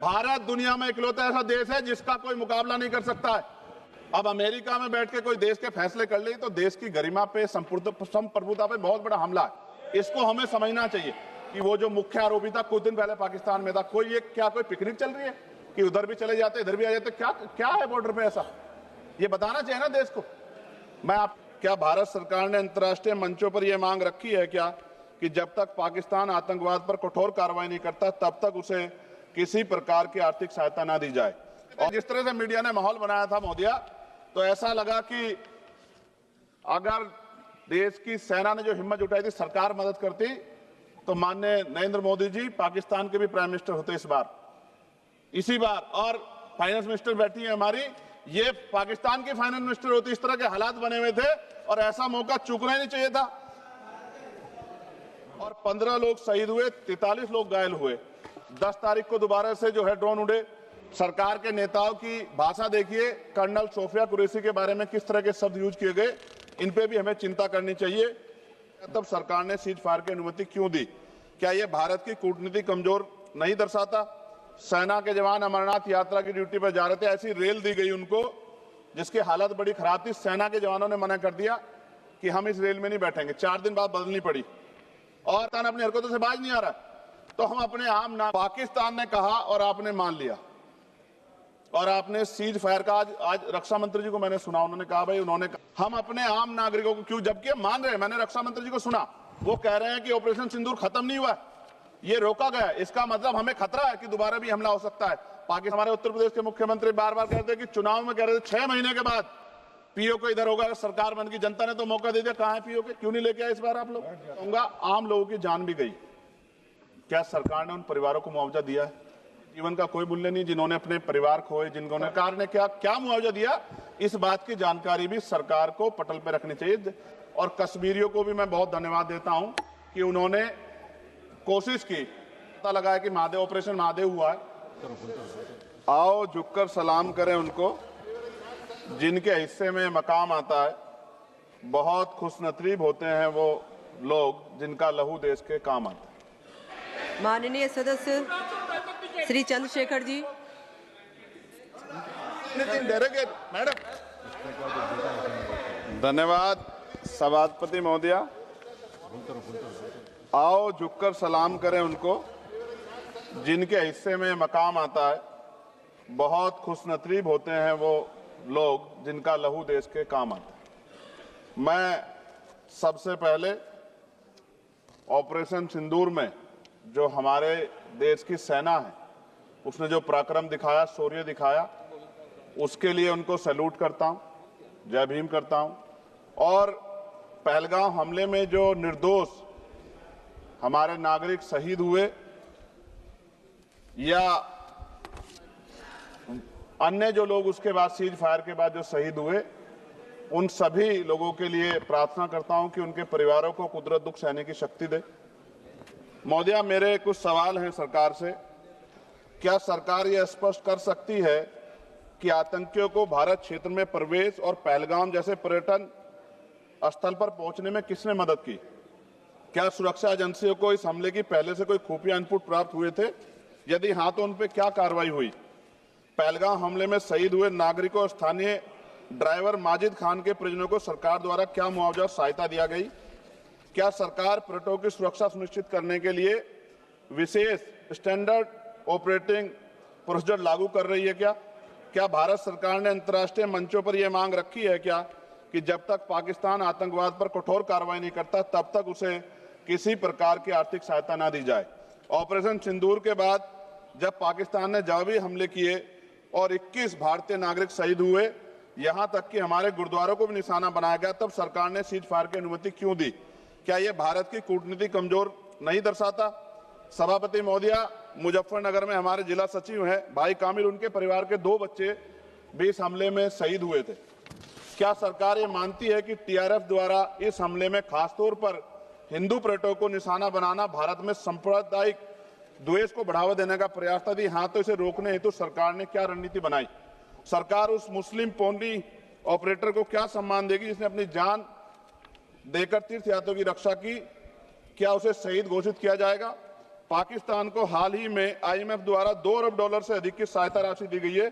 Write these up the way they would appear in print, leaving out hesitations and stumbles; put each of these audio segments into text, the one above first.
भारत दुनिया में इकलौता ऐसा देश है जिसका कोई मुकाबला नहीं कर सकता है। अब अमेरिका में बैठ के कोई देश के फैसले कर ले तो देश की गरिमा पे, संप्रभुता पे बहुत बड़ा हमला है। इसको हमें समझना चाहिए कि वो जो मुख्य आरोपी था कुछ दिन पहले पाकिस्तान में था, कोई पिकनिक चल रही है कि उधर भी चले जाते इधर भी आ जाते? क्या है बॉर्डर पे ऐसा? ये बताना चाहिए ना देश को। क्या भारत सरकार ने अंतर्राष्ट्रीय मंचों पर यह मांग रखी है क्या कि जब तक पाकिस्तान आतंकवाद पर कठोर कार्रवाई नहीं करता तब तक उसे किसी प्रकार की आर्थिक सहायता ना दी जाए? और जिस तरह से मीडिया ने माहौल बनाया था मोदिया, तो ऐसा लगा कि अगर देश की सेना ने जो हिम्मत जुटाई थी, सरकार मदद करती, तो माननीय नरेंद्र मोदी जी पाकिस्तान के भी प्राइम मिनिस्टर होते इसी बार, और फाइनेंस मिनिस्टर बैठी है हमारी, ये पाकिस्तान की फाइनेंस मिनिस्टर होती। इस तरह के हालात बने हुए थे और ऐसा मौका चूकना ही नहीं चाहिए था। और 15 लोग शहीद हुए, 43 लोग घायल हुए। 10 तारीख को दोबारा से जो है ड्रोन उड़े। सरकार के नेताओं की भाषा देखिए, कर्नल सोफिया कुरैशी के बारे में किस तरह के शब्द यूज किए गए, इन पे भी हमें चिंता करनी चाहिए। तब सरकार ने सीज फायर की अनुमति क्यों दी? क्या यह भारत की कूटनीति कमजोर नहीं दर्शाता? सेना के जवान अमरनाथ यात्रा की ड्यूटी पर जा रहे थे, ऐसी रेल दी गई उनको जिसकी हालत बड़ी खराब थी। सेना के जवानों ने मना कर दिया कि हम इस रेल में नहीं बैठेंगे। 4 दिन बाद बदलनी पड़ी और अपनी हरकतों से बाज नहीं आ रहा। तो हम अपने आम ना, पाकिस्तान ने कहा और आपने मान लिया, और आपने सीज फायर का आज रक्षा मंत्री जी को मैंने सुना, उन्होंने कहा भाई हम अपने आम नागरिकों को क्यों, जबकि मान रहे हैं, मैंने रक्षा मंत्री जी को सुना, वो कह रहे हैं कि ऑपरेशन सिंदूर खत्म नहीं हुआ, ये रोका गया। इसका मतलब हमें खतरा है कि दोबारा भी हमला हो सकता है। पाकिस्तान, हमारे उत्तर प्रदेश के मुख्यमंत्री बार बार कहते हैं कि चुनाव में कह रहे थे 6 महीने के बाद पीओ को इधर होगा, सरकार बन की, जनता ने तो मौका दे दिया। कहां है पीओ के? क्यों नहीं लेके आए इस बार आप लोग? कहूंगा आम लोगों की जान भी गई। क्या सरकार ने उन परिवारों को मुआवजा दिया है? जीवन का कोई मूल्य नहीं, जिन्होंने अपने परिवार खोए, जिनको सरकार ने क्या मुआवजा दिया, इस बात की जानकारी भी सरकार को पटल पर रखनी चाहिए। और कश्मीरियों को भी मैं बहुत धन्यवाद देता हूं कि उन्होंने कोशिश की, पता लगा है कि महादेव, ऑपरेशन महादेव हुआ है। आओ झुककर सलाम करें उनको जिनके हिस्से में मकाम आता है। बहुत खुशनसीब होते हैं वो लोग जिनका लहू देश के काम आता है। माननीय सदस्य श्री चंद्रशेखर जी। मैडम धन्यवाद। सभापति महोदया, आओ झुककर सलाम करें उनको जिनके हिस्से में मकाम आता है। बहुत खुशनसीब होते हैं वो लोग जिनका लहू देश के काम आता है। मैं सबसे पहले ऑपरेशन सिंदूर में जो हमारे देश की सेना है, उसने जो पराक्रम दिखाया, शौर्य दिखाया, उसके लिए उनको सैल्यूट करता हूं, जय भीम करता हूं। और पहलगाम हमले में जो निर्दोष हमारे नागरिक शहीद हुए या अन्य जो लोग उसके बाद सीज फायर के बाद जो शहीद हुए, उन सभी लोगों के लिए प्रार्थना करता हूं कि उनके परिवारों को कुदरत दुख सहने की शक्ति दे। महोदया, मेरे कुछ सवाल हैं सरकार से। क्या सरकार यह स्पष्ट कर सकती है कि आतंकियों को भारत क्षेत्र में प्रवेश और पहलगाम जैसे पर्यटन स्थल पर पहुंचने में किसने मदद की? क्या सुरक्षा एजेंसियों को इस हमले की पहले से कोई खुफिया इनपुट प्राप्त हुए थे? यदि हाँ, तो उन पर क्या कार्रवाई हुई? पहलगाम हमले में शहीद हुए नागरिकों और स्थानीय ड्राइवर माजिद खान के परिजनों को सरकार द्वारा क्या मुआवजा और सहायता दिया गई? क्या सरकार पर्यटकों की सुरक्षा सुनिश्चित करने के लिए विशेष स्टैंडर्ड ऑपरेटिंग प्रोसीजर लागू कर रही है? क्या भारत सरकार ने अंतर्राष्ट्रीय मंचों पर यह मांग रखी है क्या कि जब तक पाकिस्तान आतंकवाद पर कठोर कार्रवाई नहीं करता तब तक उसे किसी प्रकार की आर्थिक सहायता ना दी जाए? ऑपरेशन सिंदूर के बाद जब पाकिस्तान ने जवाबी हमले किए और 21 भारतीय नागरिक शहीद हुए, यहां तक कि हमारे गुरुद्वारों को भी निशाना बनाया गया, तब सरकार ने सीज फायर की अनुमति क्यों दी? क्या यह भारत की कूटनीति कमजोर नहीं दर्शाता? सभापति महोदया, मुजफ्फरनगर में हमारे जिला सचिव हैं भाई कामिल, उनके परिवार के 2 बच्चे भी इस हमले में शहीद हुए थे। क्या सरकार ये मानती है कि टीआरएफ द्वारा इस हमले में खासतौर पर हिंदू पर्यटकों को निशाना बनाना भारत में सांप्रदायिक द्वेष को बढ़ावा देने का प्रयास था? यदि हाँ, तो इसे रोकने हेतु सरकार ने क्या रणनीति बनाई? सरकार उस मुस्लिम पोनी ऑपरेटर को क्या सम्मान देगी जिसने अपनी जान देकर तीर्थयात्रियों की रक्षा की? क्या उसे शहीद घोषित किया जाएगा? पाकिस्तान को हाल ही में आईएमएफ द्वारा $2 अरब से अधिक की सहायता राशि दी गई है।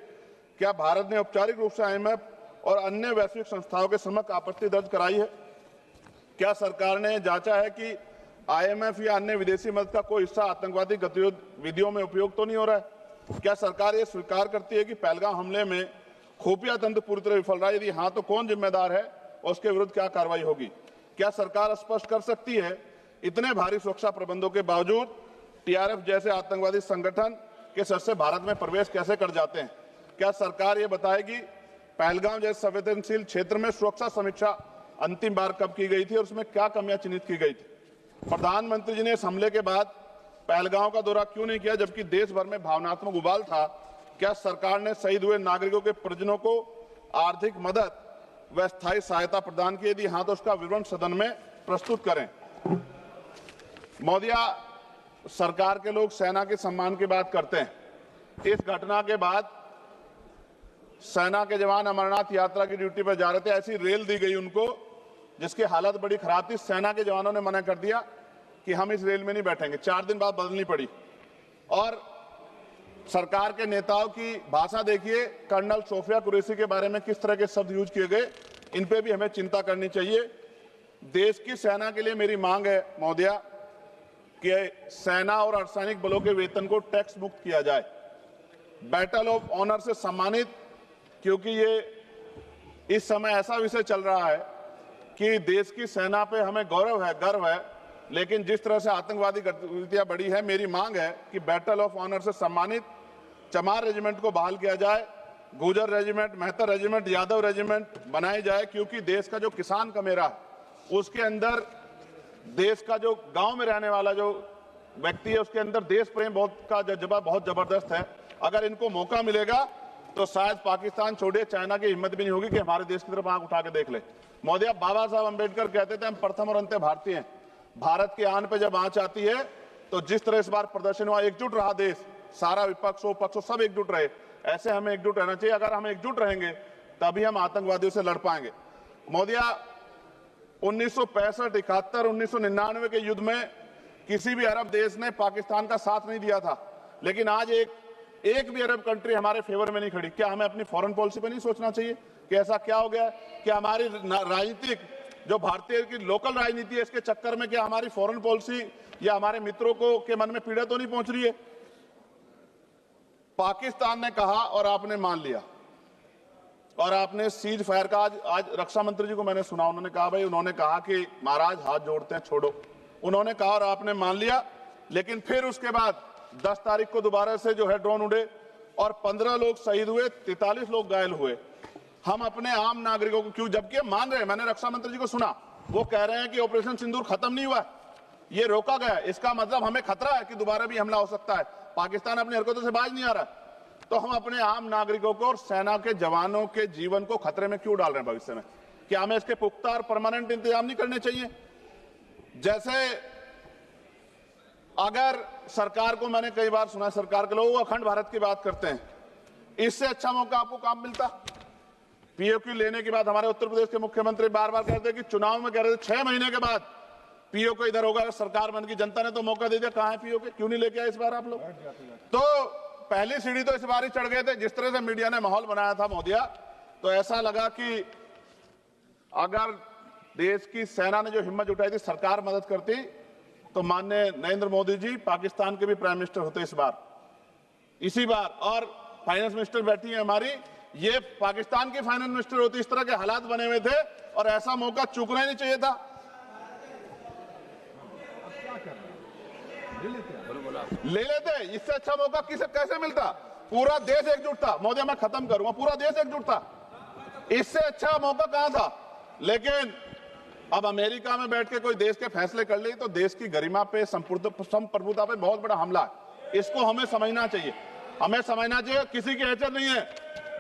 क्या भारत ने औपचारिक रूप से आईएमएफ और अन्य वैश्विक संस्थाओं के समक्ष आपत्ति दर्ज कराई है? क्या सरकार ने जांचा है कि आईएमएफ या अन्य विदेशी मदद का कोई हिस्सा आतंकवादी गतिविधियों में उपयोग तो नहीं हो रहा है? क्या सरकार ये स्वीकार करती है कि पहलगाम हमले में खुफिया तंत्र पूरी तरह विफल रहा है? यदि हाँ, तो कौन जिम्मेदार है और उसके विरुद्ध क्या कार्रवाई होगी? क्या सरकार स्पष्ट कर सकती है इतने भारी सुरक्षा प्रबंधों के बावजूद टीआरएफ जैसे आतंकवादी संगठन के सदस्य भारत में प्रवेश कैसे कर जाते हैं? क्या सरकार ये बताएगी पहलगाम जैसे संवेदनशील क्षेत्र में सुरक्षा समीक्षा अंतिम बार कब की गई थी और उसमें क्या कमियां चिन्हित की गई थी? प्रधानमंत्री जी ने इस हमले के बाद पहलगाम का दौरा क्यों नहीं किया, जबकि देश भर में भावनात्मक उबाल था? क्या सरकार ने शहीद हुए नागरिकों के परिजनों को आर्थिक मदद व स्थायी सहायता प्रदान की? यदि हाँ, तो उसका विवरण सदन में प्रस्तुत करें। मोदिया, सरकार के लोग सेना के सम्मान की बात करते हैं। इस घटना के बाद सेना के जवान अमरनाथ यात्रा की ड्यूटी पर जा रहे थे, ऐसी रेल दी गई उनको जिसकी हालत बड़ी खराब थी। सेना के जवानों ने मना कर दिया कि हम इस रेल में नहीं बैठेंगे। 4 दिन बाद बदलनी पड़ी। और सरकार के नेताओं की भाषा देखिए, कर्नल सोफिया कुरैशी के बारे में किस तरह के शब्द यूज किए गए, इन पे भी हमें चिंता करनी चाहिए। देश की सेना के लिए मेरी मांग है महोदया कि सेना और अर्धसैनिक बलों के वेतन को टैक्स मुक्त किया जाए, बैटल ऑफ ऑनर से सम्मानित, क्योंकि ये इस समय ऐसा विषय चल रहा है कि देश की सेना पे हमें गौरव है, गर्व है, लेकिन जिस तरह से आतंकवादी गतिविधियां बढ़ी है, मेरी मांग है कि बैटल ऑफ ऑनर से सम्मानित चमार रेजिमेंट को बहाल किया जाए, गुजर रेजिमेंट, मेहतर रेजिमेंट, यादव रेजिमेंट बनाई जाए, क्योंकि देश का जो किसान का मेरा उसके अंदर देश का जो गांव में रहने वाला जो व्यक्ति है उसके अंदर देश प्रेम का जज्बा बहुत जबरदस्त है। अगर इनको मौका मिलेगा तो शायद पाकिस्तान छोड़िए, चाइना की हिम्मत भी नहीं होगी कि हमारे देश की तरफ आंख उठा के देख ले। मोदी, बाबा साहब अंबेडकर कहते थे हम प्रथम और अंत्य भारतीय हैं। भारत की आन पे जब आंच आती है तो जिस तरह इस बार प्रदर्शन हुआ, एकजुट रहा देश, सारा विपक्ष हो पक्ष हो सब एकजुट रहे, ऐसे हमें एकजुट रहना चाहिए। अगर हम एकजुट रहेंगे तभी हम आतंकवादियों से लड़ पाएंगे। मोदिया, 1965, 71, 1999 के युद्ध में किसी भी अरब देश ने पाकिस्तान का साथ नहीं दिया था, लेकिन आज एक भी अरब कंट्री हमारे फेवर में नहीं खड़ी। क्या हमें अपनी फॉरेन पॉलिसी पे नहीं सोचना चाहिए कि ऐसा क्या हो गया कि हमारी राजनीतिक जो भारतीय की लोकल राजनीति है इसके चक्कर में क्या हमारी फॉरेन पॉलिसी या हमारे मित्रों को के मन में पीड़ा तो नहीं पहुंच रही है? पाकिस्तान ने कहा और आपने मान लिया, और आपने सीज फायर का आज रक्षा मंत्री जी को मैंने सुना, उन्होंने कहा भाई, उन्होंने कहा कि महाराज हाथ जोड़ते हैं छोड़ो, उन्होंने कहा और आपने मान लिया। लेकिन फिर उसके बाद 10 तारीख को दोबारा से जो है ड्रोन उड़े और 15 लोग शहीद हुए, 43 लोग घायल हुए। हम अपने आम नागरिकों को क्यों, जबकि मान रहे हैं, मैंने रक्षा मंत्री जी को सुना, वो कह रहे हैं कि ऑपरेशन सिंदूर खत्म नहीं हुआ, ये रोका गया, इसका मतलब हमें खतरा है कि दोबारा भी हमला हो सकता है, पाकिस्तान अपनी हरकतों से बाज नहीं आ रहा है। तो हम अपने आम नागरिकों को और सेना के जवानों के जीवन को खतरे में क्यों डाल रहे हैं भविष्य में? क्या हमें इसके पुख्ता और परमानेंट इंतजाम नहीं करने चाहिए? जैसे अगर सरकार को, मैंने कई बार सुना सरकार के लोग अखंड भारत की बात करते हैं, इससे अच्छा मौका आपको काम मिलता? पीओक्यू लेने के बाद हमारे उत्तर प्रदेश के मुख्यमंत्री बार बार कहते हैं कि चुनाव में कह रहे थे 6 महीने के बाद पीओक्यू इधर होगा, सरकार बन की, जनता ने तो मौका दे दिया, कहां है पीओक्यू? क्यों नहीं लेके आए इस बार आप लोग? तो पहली सीढ़ी तो इस बार ही चढ़ गए थे। जिस तरह से मीडिया ने माहौल बनाया था मोदिया, तो ऐसा लगा कि अगर देश की सेना ने जो हिम्मत जुटाई थी, सरकार मदद करती, तो माननीय नरेंद्र मोदी जी पाकिस्तान के भी प्राइम मिनिस्टर होते इस बार, इसी बार, और फाइनेंस मिनिस्टर बैठी है हमारी, ये पाकिस्तान की फाइनेंस मिनिस्टर होती। इस तरह के हालात बने हुए थे और ऐसा मौका चूकना ही नहीं चाहिए था। ले लेते, इससे अच्छा मौका किसे कैसे मिलता? पूरा देश एकजुट था। मोदी, मैं खत्म करूंगा, पूरा देश एकजुट था, इससे अच्छा मौका कहां था? लेकिन अब अमेरिका में बैठ के कोई देश के फैसले कर ले तो देश की गरिमा पे, संप्रभुता पे बहुत बड़ा हमला है। इसको हमें समझना चाहिए, हमें समझना चाहिए किसी की हैसियत नहीं है।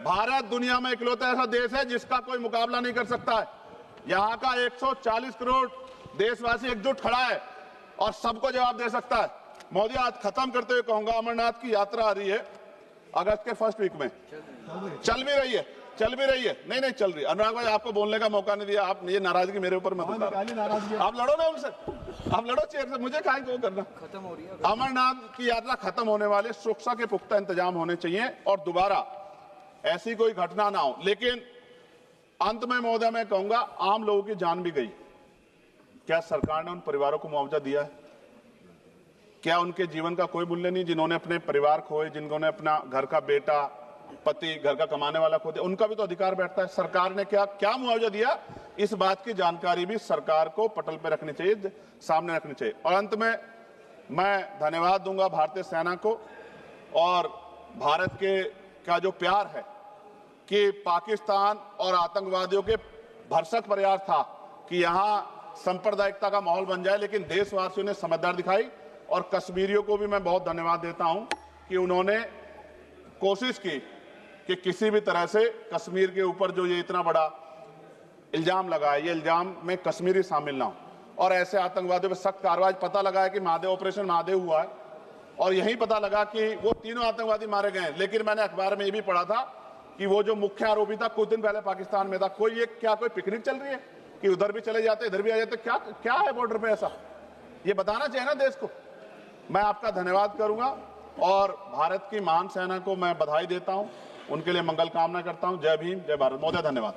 भारत दुनिया में इकलौता ऐसा देश है जिसका कोई मुकाबला नहीं कर सकता है। यहाँ का 140 करोड़ देशवासी एकजुट खड़ा है और सबको जवाब दे सकता है। मोदी, आज खत्म करते हुए कहूंगा, अमरनाथ की यात्रा आ रही है अगस्त के फर्स्ट वीक में, चल भी रही है, नहीं चल रही। अनुराग भाई, आपको बोलने का मौका नहीं दिया, आप ये नाराजगी मेरे ऊपर मत उतारो, आप लड़ो ना उनसे। आप लड़ो चेयर से, मुझे काहे को करना। खत्म हो रही है। अमरनाथ की यात्रा खत्म होने वाले, सुरक्षा के पुख्ता इंतजाम होने चाहिए और दोबारा ऐसी कोई घटना ना हो। लेकिन अंत में महोदय मैं कहूंगा, आम लोगों की जान भी गई, क्या सरकार ने उन परिवारों को मुआवजा दिया है? क्या उनके जीवन का कोई मूल्य नहीं? जिन्होंने अपने परिवार खोए, जिन्होंने अपना घर का बेटा, पति, घर का कमाने वाला खो दिया, उनका भी तो अधिकार बैठता है। सरकार ने क्या मुआवजा दिया, इस बात की जानकारी भी सरकार को पटल पर रखनी चाहिए, सामने रखनी चाहिए। और अंत में मैं धन्यवाद दूंगा भारतीय सेना को और भारत के का जो प्यार है कि पाकिस्तान और आतंकवादियों के भरसक प्रयास था कि यहां सांप्रदायिकता का माहौल बन जाए, लेकिन देशवासियों ने समझदारी दिखाई। और कश्मीरियों को भी मैं बहुत धन्यवाद देता हूं कि उन्होंने कोशिश की कि किसी भी तरह से कश्मीर के ऊपर जो ये इतना बड़ा इल्जाम लगा है, ये इल्जाम में कश्मीरी शामिल ना हो और ऐसे आतंकवादियों पर सख्त कार्रवाई। पता लगा है कि महादेव, ऑपरेशन महादेव हुआ है और यही पता लगा कि वो तीनों आतंकवादी मारे गए। लेकिन मैंने अखबार में ये भी पढ़ा था कि वो जो मुख्य आरोपी था कुछ दिन पहले पाकिस्तान में था। क्या कोई पिकनिक चल रही है कि उधर भी चले जाते, इधर भी आ जाते? क्या है बॉर्डर पे ऐसा? ये बताना चाहिए ना देश को। मैं आपका धन्यवाद करूंगा और भारत की महान सेना को मैं बधाई देता हूं, उनके लिए मंगल कामना करता हूं। जय भीम, जय भारत। महोदय धन्यवाद।